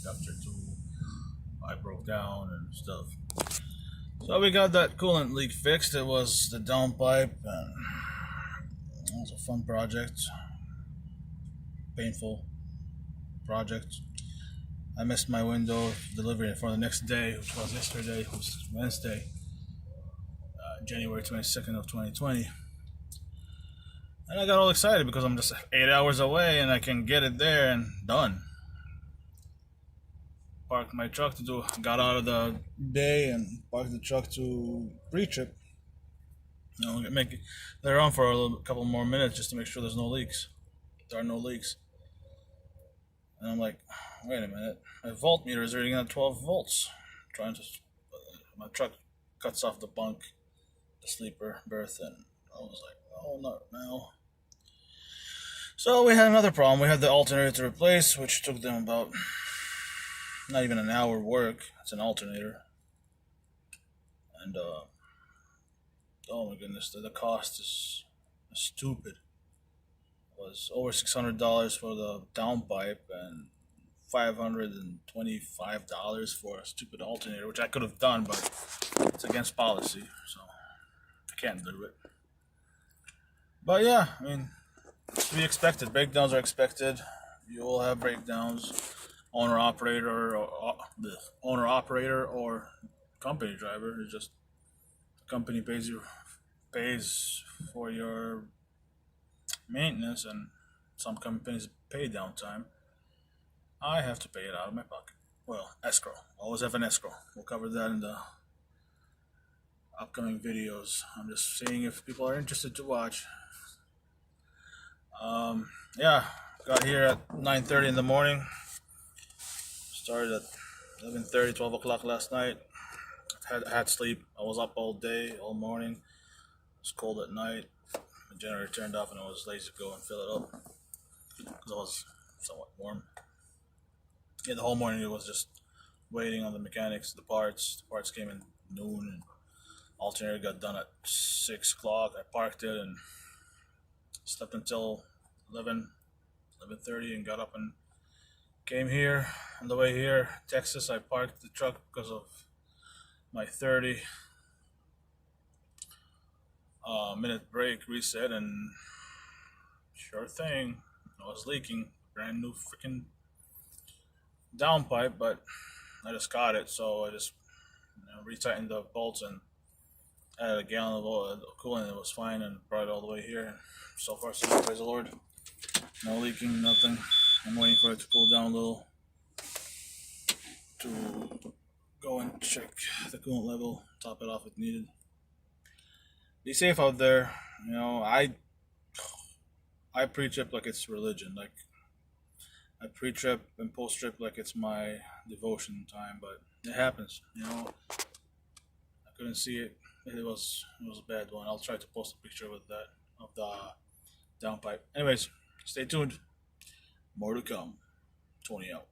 after two, I broke down and stuff. So we got that coolant leak fixed. It was the downpipe, and it was a fun project, painful project. I missed my window of delivery for the next day, which was yesterday, which was Wednesday, January 22nd of 2020. And I got all excited because I'm just 8 hours away and I can get it there and done. Parked my truck got out of the day and parked the truck to pre-trip. Make it later on for couple more minutes just to make sure there's no leaks. There are no leaks. And I'm like, wait a minute, my voltmeter is reading at 12 volts. My truck cuts off the bunk, the sleeper berth, and I was like, oh, not now. So we had another problem. We had the alternator to replace, which took them about not even an hour work. It's an alternator. And, oh my goodness, the cost is stupid. It was over $600 for the downpipe and $525 for a stupid alternator, which I could have done, but it's against policy, so I can't do it. But yeah, I mean, to be expected. Breakdowns are expected. You will have breakdowns. Owner operator or company driver. It's just the company pays for your maintenance, and some companies pay downtime. I have to pay it out of my pocket. Well, escrow. Always have an escrow. We'll cover that in the upcoming videos. I'm just seeing if people are interested to watch. Yeah, got here at 9:30 in the morning. Started at 11:30, 12 o'clock last night. Had sleep. I was up all day, all morning. It was cold at night. The generator turned off and I was lazy to go and fill it up because it was somewhat warm. Yeah, the whole morning it was just waiting on the mechanics, the parts. The parts came in noon, and alternator got done at 6 o'clock. I parked it and slept until 11:30 and got up and came here. On the way here, Texas, I parked the truck because of my 30 minute break reset, and sure thing, I was leaking. Brand new freaking downpipe, but I just got it, so I just retightened the bolts and added a gallon of oil, coolant. It was fine, and brought it all the way here. So far, so good, praise the Lord. No leaking, nothing. I'm waiting for it to cool down a little to go and check the coolant level, top it off if needed. Be safe out there. I pre-trip like it's religion. Like, I pre-trip and post-trip like it's my devotion time, but it happens. I couldn't see it. It was a bad one. I'll try to post a picture with that of the downpipe. Anyways, stay tuned. More to come. 20 out.